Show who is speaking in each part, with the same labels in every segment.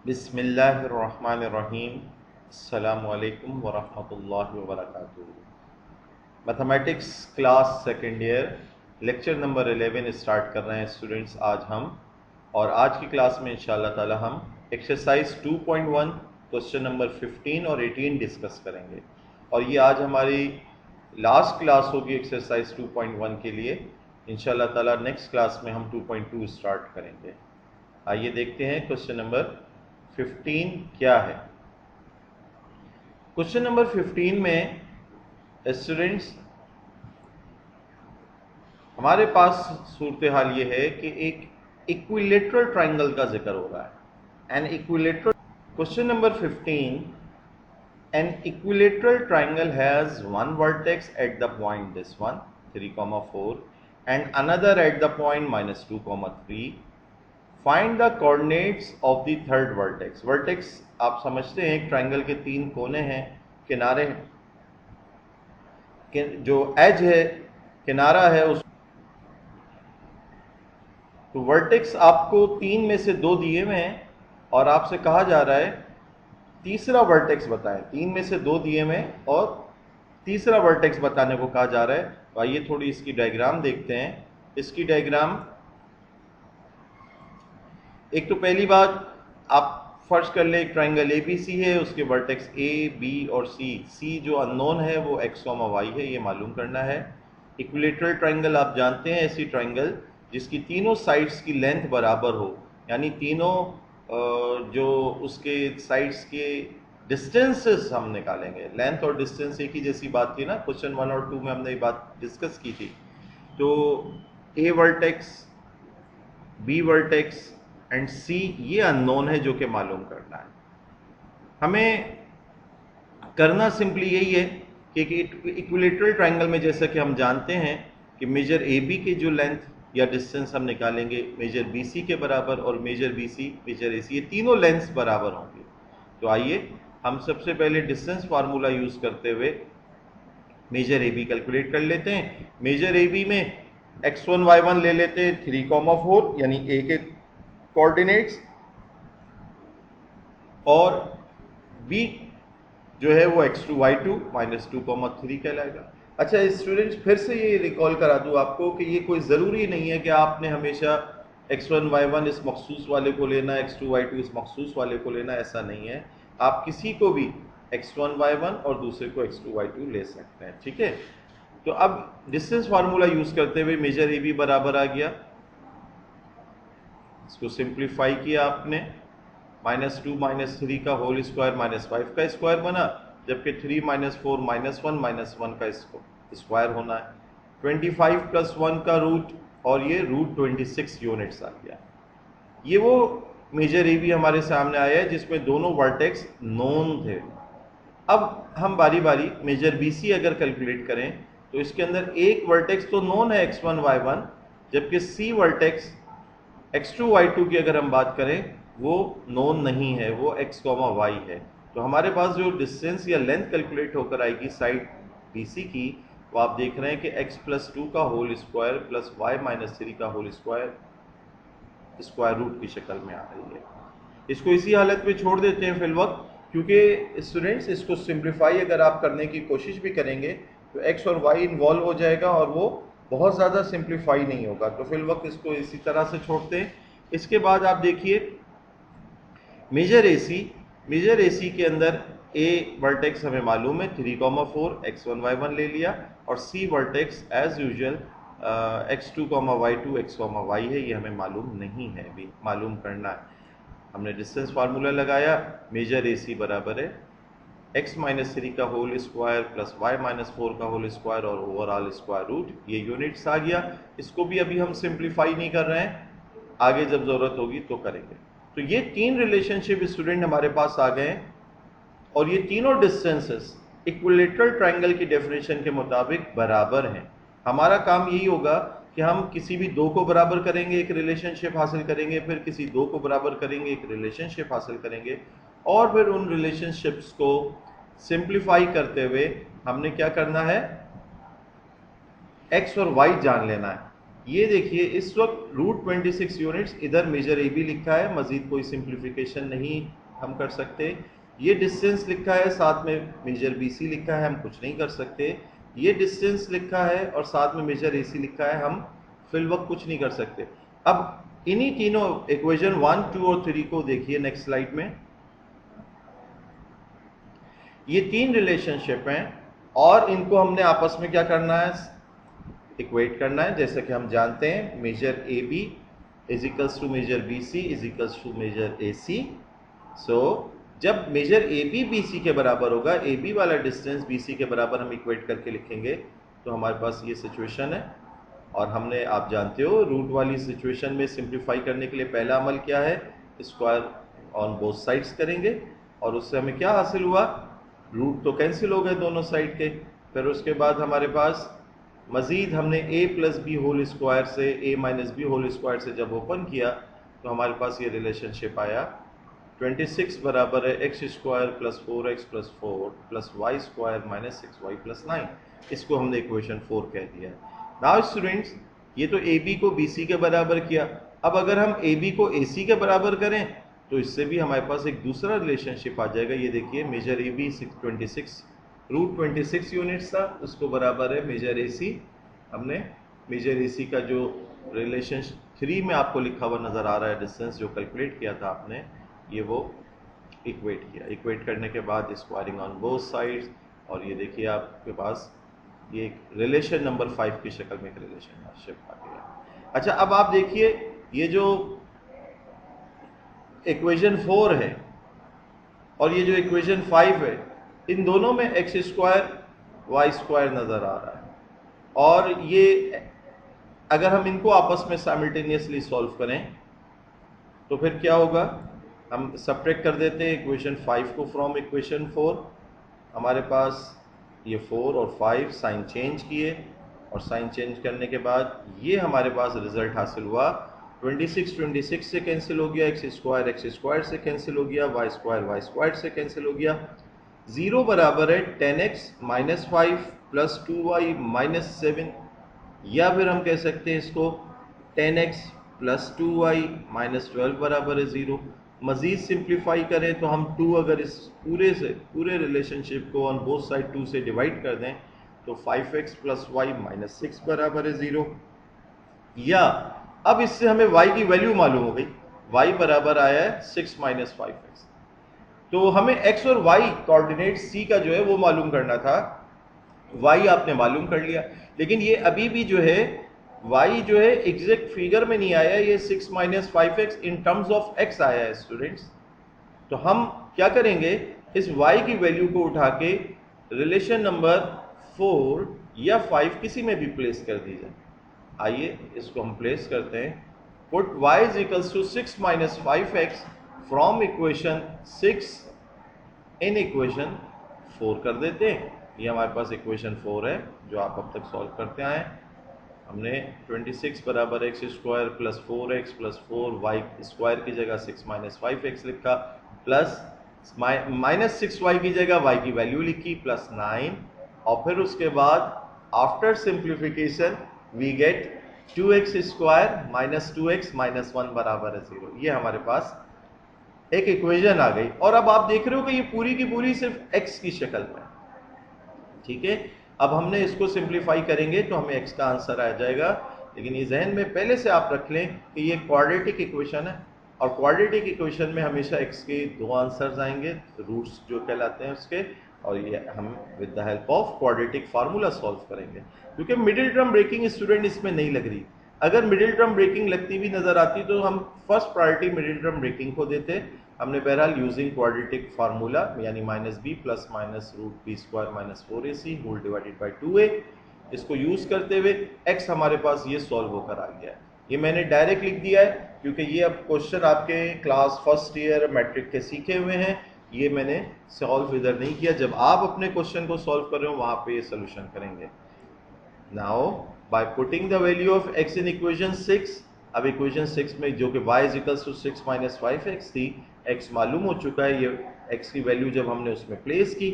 Speaker 1: बिस्मिल्लाहिर्रहमानिर्रहीम। अस्सलामुअलैकुम वरहमतुल्लाहि वबरकातुहू। Mathematics class second year lecture number 11 start कर रहे हैं स्टूडेंट्स आज हम। और आज की क्लास में इंशाअल्लाह ताला हम एक्सरसाइज 2.1 क्वेश्चन नंबर 15 और 18 डिस्कस करेंगे। और ये आज हमारी लास्ट क्लास होगी एक्सरसाइज 2.1 के लिए। इंशाअल्लाह ताला नेक्स्ट क्लास में हम 2.2 स्टार्ट करेंगे। आइए देखते हैं क्वेश्चन नंबर 15 क्या है। क्वेश्चन नंबर 15 में स्टूडेंट्स हमारे पास सूरत हाल ये है कि एक इक्विलेटरल ट्राइंगल का जिक्र हो रहा है। An equilateral question number 15, an equilateral triangle has one vertex at the point this one 3,4 and another at the point -2,3। Find the coordinates of the third vertex. Vertex आप समझते हैं एक ट्राइंगल के तीन कोने हैं, किनारे जो एज है, किनारा है उस तो वर्टेक्स आपको तीन में से दो दिए हुए हैं और आपसे कहा जा रहा है तीसरा वर्टेक्स बताएं। तीन में से दो दिए हुए हैं और तीसरा वर्टेक्स बताने को कहा जा रहा है। तो आइए थोड़ी इसकी डायग्राम देखते हैं। इसकी डायग्राम, एक तो पहली बात आप फर्ज कर ले एक ट्राइंगल ए बी सी है, उसके वर्टेक्स ए बी और सी जो अननोन है वो एक्स वाई है, ये मालूम करना है। इक्विलेटरल ट्राइंगल आप जानते हैं ऐसी ट्राइंगल जिसकी तीनों साइड्स की लेंथ बराबर हो, यानी तीनों जो उसके साइड्स के डिस्टेंसेस हम निकालेंगे। लेंथ और डिस्टेंस एक ही जैसी बात थी ना, क्वेश्चन 1 और 2 में हमने ये बात डिस्कस की थी। तो ए वर्टेक्स, बी वर्टेक्स एंड सी ये अननोन है जो कि मालूम करना है। हमें करना सिंपली यही है कि इक्विलेटरल ट्राइंगल में जैसा कि हम जानते हैं कि मेजर ए बी के जो लेंथ या डिस्टेंस हम निकालेंगे मेजर बी सी के बराबर, और major B C major A सी, ये तीनों लेंथ्स बराबर होंगे। तो आइए हम सबसे पहले डिस्टेंस फार्मूला यूज करते हुए मेजर ए बी कैलकुलेट कर लेते हैं। मेजर ए बी में x1 y1 ले लेते हैं 3,4 यानी ए के कोऑर्डिनेट्स, और बी जो है वो x2 y2 -2,3 कहलाएगा। अच्छा स्टूडेंट्स, फिर से ये रिकॉल करा दूं आपको कि ये कोई ज़रूरी नहीं है कि आपने हमेशा x1 y1 इस मखसूस वाले को लेना, x2 y2 इस मखसूस वाले को लेना, ऐसा नहीं है। आप किसी को भी x1 y1 और दूसरे को x2 y2 ले सकते हैं, ठीक है। तो अब डिस्टेंस फार्मूला यूज करते हुए मेजर ए बी बराबर आ गया, इसको सिंप्लीफाई किया आपने, -2 -3 का होल स्क्वायर -5 का स्क्वायर बना, जबकि 3 -4 -1 का स्क्वायर होना है। 25 + 1 का रूट, और ये √26 यूनिट्स आ गया। ये वो मेजर ए बी हमारे सामने आया है जिसमें दोनों वर्टेक्स नोन थे। अब हम बारी बारी मेजर बी सी अगर कैलकुलेट करें तो इसके अंदर एक वर्टेक्स तो नोन है x1 y1, जबकि सी वर्टेक्स x2 y2 की अगर हम बात करें वो नोन नहीं है, वो x, y है। तो हमारे पास जो डिस्टेंस या लेंथ कैलकुलेट होकर आएगी साइड BC की, वो आप देख रहे हैं कि x + 2 का होल स्क्वायर प्लस y - 3 का होल स्क्वायर स्क्वायर रूट की शक्ल में आ रही है। इसको इसी हालत में छोड़ देते हैं फिल वक्त, क्योंकि स्टूडेंट्स इसको सिंप्लीफाई अगर आप करने की कोशिश भी करेंगे तो x और y इन्वॉल्व हो जाएगा और वो बहुत ज़्यादा सिंप्लीफाई नहीं होगा। तो फिल वक्त इसको इसी तरह से छोड़ते हैं। इसके बाद आप देखिए मेजर ए सी के अंदर ए वर्टेक्स हमें मालूम है 3,4 x1 y1 ले लिया, और C vertex as usual x2 y2 x y है, ये हमें मालूम नहीं है, अभी मालूम करना है। हमने डिस्टेंस फार्मूला लगाया, मेजर ए सी बराबर है x - 3 का होल स्क्वायर प्लस y - 4 का होल स्क्वायर और ओवरऑल स्क्वायर रूट, ये यूनिट्स आ गया। इसको भी अभी हम सिंप्लीफाई नहीं कर रहे हैं, आगे जब ज़रूरत होगी तो करेंगे। तो ये तीन रिलेशनशिप स्टूडेंट हमारे पास आ गए हैं, और ये तीनों डिस्टेंसेस इक्विलेटरल ट्राइंगल की डेफिनेशन के मुताबिक बराबर हैं। हमारा काम यही होगा कि हम किसी भी दो को बराबर करेंगे, एक रिलेशनशिप हासिल करेंगे, फिर किसी दो को बराबर करेंगे, एक रिलेशनशिप हासिल करेंगे, और फिर उन रिलेशनशिप्स को सिंप्लीफाई करते हुए हमने क्या करना है, x और y जान लेना है। ये देखिए इस वक्त √26 यूनिट्स इधर मेजर ए बी लिखा है, मजीद कोई सिंप्लीफिकेशन नहीं हम कर सकते। ये डिस्टेंस लिखा है, साथ में मेजर बी सी लिखा है, हम कुछ नहीं कर सकते। ये डिस्टेंस लिखा है और साथ में मेजर ए सी लिखा है, हम फिल वक्त कुछ नहीं कर सकते। अब इन्हीं तीनों इक्वेशन 1, 2 और 3 को देखिए नेक्स्ट स्लाइड में। ये तीन रिलेशनशिप हैं और इनको हमने आपस में क्या करना है, इक्वेट करना है। जैसे कि हम जानते हैं measure A B is equals to measure B C is equals to measure A C. So जब measure A B B C के बराबर होगा, ए बी वाला डिस्टेंस बी सी के बराबर हम इक्वेट करके लिखेंगे, तो हमारे पास ये सिचुएशन है। और हमने, आप जानते हो, रूट वाली सिचुएशन में सिंप्लीफाई करने के लिए पहला अमल क्या है, स्क्वायर ऑन बोथ साइड्स करेंगे और उससे हमें क्या हासिल हुआ, रूट तो कैंसिल हो गए दोनों साइड के। फिर उसके बाद हमारे पास मज़ीद हमने a plus B whole square से a minus B whole square से जब ओपन किया तो हमारे पास ये रिलेशनशिप आया 26 बराबर है X square plus 4x plus 4 plus Y square minus 6y plus 9। इसको हमने इक्वेशन 4 कह दिया। नाउ स्टूडेंट्स, ये तो ए बी को बी सी के बराबर किया। अब अगर हम ए बी को ए सी के बराबर करें तो इससे भी हमारे पास एक दूसरा रिलेशनशिप आ जाएगा। ये देखिए मेजर ए बी 26 √26 यूनिट्स था, उसको बराबर है मेजर ए सी। हमने मेजर ए सी का जो रिलेशन 3 में आपको लिखा हुआ नज़र आ रहा है, डिस्टेंस जो कैलकुलेट किया था आपने, ये वो इक्वेट किया। इक्वेट करने के बाद स्क्वायरिंग ऑन बोथ साइड्स, और ये देखिए आपके पास ये एक रिलेशन नंबर 5 की शक्ल में एक रिलेशनशिप आ गया। अच्छा, अब आप देखिए ये जो इक्वेशन 4 है और ये जो इक्वेशन 5 है, इन दोनों में एक्स स्क्वायर वाई स्क्वायर नज़र आ रहा है। और ये अगर हम इनको आपस में साइमल्टेनियसली सॉल्व करें तो फिर क्या होगा, हम सब्ट्रैक्ट कर देते हैं इक्वेशन 5 को फ्रॉम इक्वेशन 4। हमारे पास ये 4 और 5 साइन चेंज किए, और साइन चेंज करने के बाद ये हमारे पास रिजल्ट हासिल हुआ। 26 से कैंसिल हो गया, एक्स स्क्वायर से कैंसिल हो गया, वाई स्क्वायर से कैंसिल हो गया। 0 बराबर है 10x minus 5 plus 2y minus 7, या फिर हम कह सकते हैं इसको 10x प्लस 2y माइनस 12 बराबर है 0। मज़ीद सिंप्लीफाई करें तो हम 2 अगर इस पूरे रिलेशनशिप को ऑन बोथ साइड 2 से डिवाइड कर दें तो 5x प्लस वाई माइनस 6 बराबर है 0। या अब इससे हमें y की वैल्यू मालूम हो गई, y बराबर आया है 6 माइनस 5x। तो हमें x और y कोऑर्डिनेट c का जो है वो मालूम करना था। y आपने मालूम कर लिया, लेकिन ये अभी भी जो है y जो है एग्जैक्ट फिगर में नहीं आया, ये 6 minus 5x in terms of x आया है स्टूडेंट्स। तो हम क्या करेंगे, इस y की वैल्यू को उठा के रिलेशन नंबर 4 या 5 किसी में भी प्लेस कर दीजिए। आइए इसको हम प्लेस करते हैं। Put y is equals to 6 minus 5x from equation 6 in equation 4 कर देते हैं। ये हमारे पास इक्वेशन 4 है जो आप अब तक सॉल्व करते आए। हमने 26 बराबर x square plus 4x plus 4y square की जगह 6 माइनस 5x लिखा, प्लस माइनस 6y की जगह y की वैल्यू लिखी प्लस 9, और फिर उसके बाद after simplification we get 2x square minus 2x minus 1 बराबर है 0। ये हमारे पास एक इक्वेशन आ गई। और अब आप देख रहे हो कि ये पूरी की पूरी सिर्फ x की शक्ल में, ठीक है। अब हमने इसको सिंप्लीफाई करेंगे तो हमें x का आंसर आ जाएगा। लेकिन ये जहन में पहले से आप रख लें कि ये क्वाड्रेटिक इक्वेशन है, और क्वाड्रेटिक इक्वेशन में हमेशा x के 2 आंसर्स आएंगे, रूट्स जो कहलाते हैं उसके, और ये हम with the help of quadratic formula solve करेंगे। क्योंकि मिडिल टर्म ब्रेकिंग स्टूडेंट इसमें नहीं लग रही। अगर मिडिल टर्म ब्रेकिंग लगती हुई नजर आती तो हम first priority middle term breaking को देते। हमने बहरहाल यूजिंग क्वाड्रेटिक फार्मूला यानी minus B plus minus root B square minus 4ac whole divided by 2a, इसको यूज करते हुए x हमारे पास ये सॉल्व होकर आ गया है। ये मैंने डायरेक्ट लिख दिया है क्योंकि ये अब क्वेश्चन आपके क्लास फर्स्ट ईयर मैट्रिक के सीखे हुए हैं। ये मैंने सॉल्व इधर नहीं किया, जब आप अपने क्वेश्चन को सॉल्व कर रहे हो वहां पे ये सोल्यूशन करेंगे। Now by putting the value of x in equation 6, अब इक्वेशन 6 में जो कि y is equals to 6 minus 5x थी, x मालूम हो चुका है। ये x की वैल्यू जब हमने उसमें प्लेस की,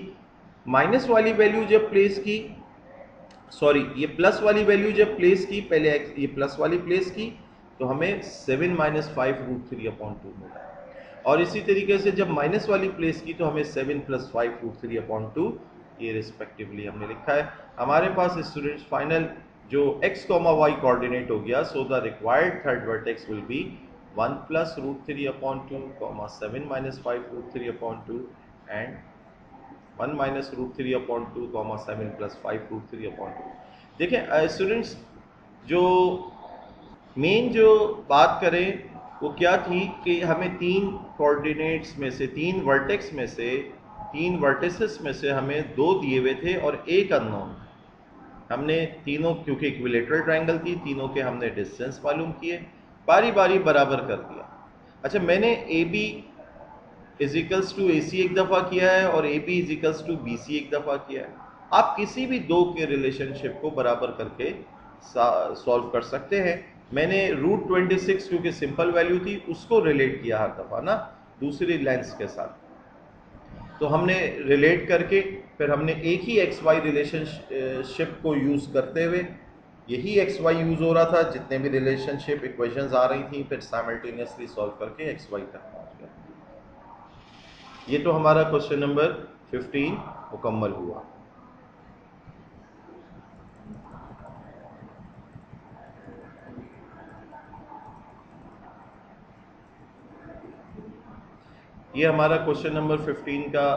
Speaker 1: माइनस वाली वैल्यू जब प्लेस की सॉरी, ये प्लस वाली वैल्यू जब प्लेस की, पहले ये प्लस वाली प्लेस की तो हमें 7 माइनस 5√3/2 मिला। और इसी तरीके से जब माइनस वाली प्लेस की तो हमें 7 प्लस 5√3/2 ये रिस्पेक्टिवली हमने लिखा है। हमारे पास स्टूडेंट्स फाइनल जो x, y कोऑर्डिनेट हो गया, so the required third vertex will be 1 plus √3/2, 7 minus 5√3/2 and 1 minus √3/2, 7 plus 5√3/2। देखें स्टूडेंट्स, जो मेन जो बात करें वो क्या थी कि हमें तीन कोऑर्डिनेट्स में से, तीन वर्टेक्स में से, तीन वर्टिसेस में से हमें दो दिए हुए थे और एक अननोन। हमने तीनों, क्योंकि इक्विलेटरल ट्रायंगल थी, तीनों के हमने डिस्टेंस मालूम किए, बारी बारी बराबर कर दिया। अच्छा, मैंने ए बी इजिकल्स टू ए सी एक दफ़ा किया है और A B equals to B C एक दफ़ा किया है। आप किसी भी दो के रिलेशनशिप को बराबर करके सॉल्व कर सकते हैं। मैंने √26 क्योंकि सिंपल वैल्यू थी उसको रिलेट किया हर दफ़ा ना दूसरी लेंस के साथ, तो हमने रिलेट करके फिर हमने एक ही एक्स वाई रिलेशनशिप को यूज़ करते हुए, यही एक्स वाई यूज़ हो रहा था, जितने भी रिलेशनशिप इक्वेशंस आ रही थी, फिर साइमल्टेनियसली सॉल्व करके एक्स वाई तक पहुँच गया। ये तो हमारा क्वेश्चन नंबर 15 मुकम्मल हुआ। ये हमारा क्वेश्चन नंबर 15 का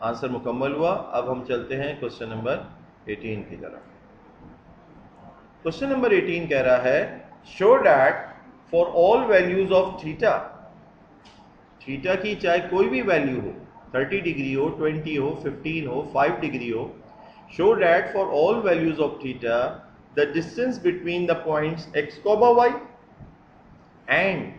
Speaker 1: आंसर मुकम्मल हुआ। अब हम चलते हैं क्वेश्चन नंबर 18 की तरफ। क्वेश्चन नंबर 18 कह रहा है, show that for all values of theta, theta की चाहे कोई भी वैल्यू हो, 30 डिग्री हो, 20 हो, 15 हो, 5 डिग्री हो, show that for all values of theta the distance between the points x, y and,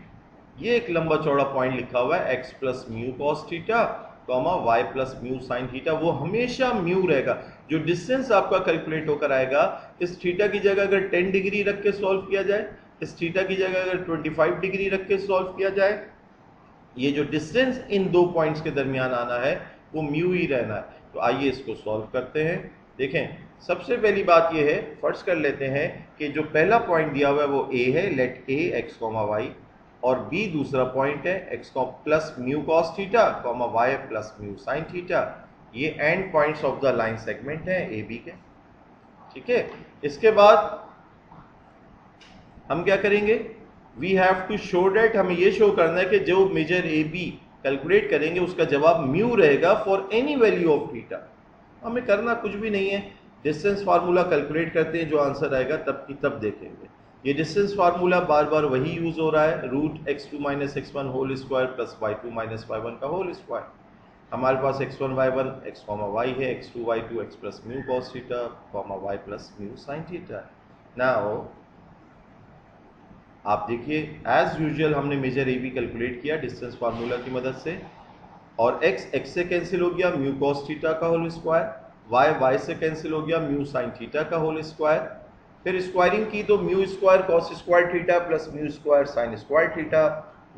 Speaker 1: ये एक लंबा चौड़ा पॉइंट लिखा हुआ है x plus mu cos theta, y plus mu sine theta, वो हमेशा म्यू रहेगा। जो डिस्टेंस आपका कैलकुलेट होकर आएगा, इस थीटा की जगह अगर 10 डिग्री रख के सॉल्व किया जाए, इस थीटा की जगह अगर 25 डिग्री रख के सॉल्व किया जाए, ये जो डिस्टेंस इन दो पॉइंट्स के दरमियान आना है वो म्यू ही रहना है। तो आइए इसको सॉल्व करते हैं। देखें, सबसे पहली बात ये है, फर्स्ट कर लेते हैं कि जो पहला पॉइंट दिया हुआ है वो ए है, लेट ए x, y, और बी दूसरा पॉइंट है x plus mu cos theta, y plus mu sine theta. ये end points of the line segment है ए बी के। ठीक है, इसके बाद हम क्या करेंगे, we have to show that, हमें ये शो करना है कि जो मेजर ए बी कैलकुलेट करेंगे उसका जवाब म्यू रहेगा for any value of theta. हमें करना कुछ भी नहीं है, डिस्टेंस फार्मूला कैलकुलेट करते हैं, जो आंसर आएगा तब की तब देखेंगे। ये डिस्टेंस फार्मूला बार बार वही यूज हो रहा है, √x2 - x1 whole square plus y2 - y1 का होल स्क्वायर। हमारे पास x1 y1 x, y है, x2 y2 x plus mu cos theta, y plus mu sine theta. Now आप देखिए, एज यूजुअल हमने मेजर ए बी कैलकुलेट किया distance formula की मदद से, और x से कैंसिल हो गया म्यू कॉस थीटा का होल स्क्वायर, y से कैंसिल हो गया म्यू साइन थीटा का होल स्क्वायर। फिर स्क्वायरिंग की तो mu square cos square theta plus mu square sine square theta,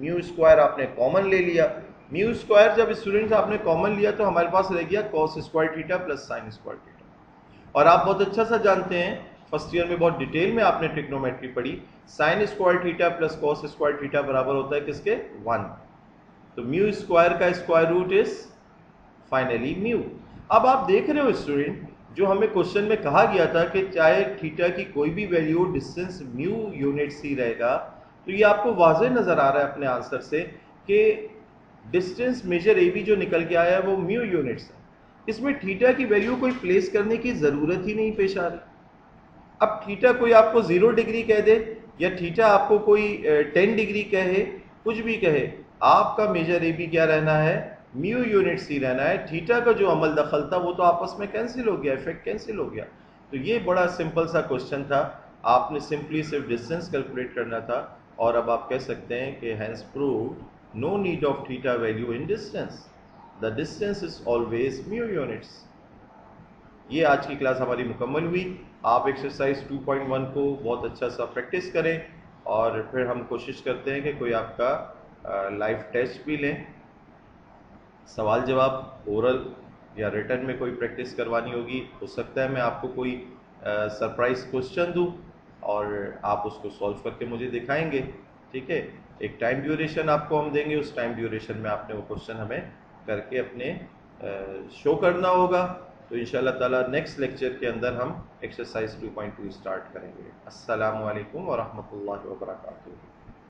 Speaker 1: mu square आपने कॉमन ले लिया। म्यू स्क्वायर जब स्टूडेंट्स आपने कॉमन लिया तो हमारे पास रह गया cos square theta plus sign square theta. और आप बहुत अच्छा सा जानते हैं, फर्स्ट ईयर में बहुत डिटेल में आपने ट्रिग्नोमेट्री पढ़ी, sine square theta plus cos square theta बराबर होता है किसके, 1। तो म्यू स्क्वायर का square root is finally mu. अब आप देख रहे हो स्टूडेंट, जो हमें क्वेश्चन में कहा गया था कि चाहे थीटा की कोई भी वैल्यू डिस्टेंस म्यू यूनिट्स ही रहेगा, तो ये आपको वाज़ेह नजर आ रहा है अपने आंसर से कि डिस्टेंस मेजर ए बी जो निकल के आया है वो म्यू यूनिट्स है। इसमें थीटा की वैल्यू कोई प्लेस करने की जरूरत ही नहीं पेश आ रही। अब थीटा कोई आपको 0 डिग्री कह दे या थीटा आपको कोई 10 डिग्री कहे, कुछ भी कहे, आपका मेजर ए बी क्या रहना है, म्यू यूनिट्स ही रहना है। थीटा का जो अमल दखल था वो तो आपस में कैंसिल हो गया, इफेक्ट कैंसिल हो गया। तो ये बड़ा सिंपल सा क्वेश्चन था, आपने सिंपली सिर्फ डिस्टेंस कैलकुलेट करना था, और अब आप कह सकते हैं कि hence proved no need of theta value in distance, the distance is always mu units. ये आज की क्लास हमारी मुकम्मल हुई। आप एक्सरसाइज 2.1 को बहुत अच्छा सा प्रैक्टिस करें, और फिर हम कोशिश करते हैं कि कोई आपका लाइव टेस्ट भी लें। सवाल जवाब ओरल या रिटर्न में कोई प्रैक्टिस करवानी होगी, हो सकता है मैं आपको कोई सरप्राइज क्वेश्चन दूँ और आप उसको सॉल्व करके मुझे दिखाएंगे। ठीक है, एक टाइम ड्यूरेशन आपको हम देंगे, उस टाइम ड्यूरेशन में आपने वो क्वेश्चन हमें करके अपने शो करना होगा। तो इंशाल्लाह ताला नेक्स्ट लेक्चर के अंदर हम एक्सरसाइज 2.2 स्टार्ट करेंगे। अस्सलामु अलैकुम व रहमतुल्लाहि व बरकातुहू।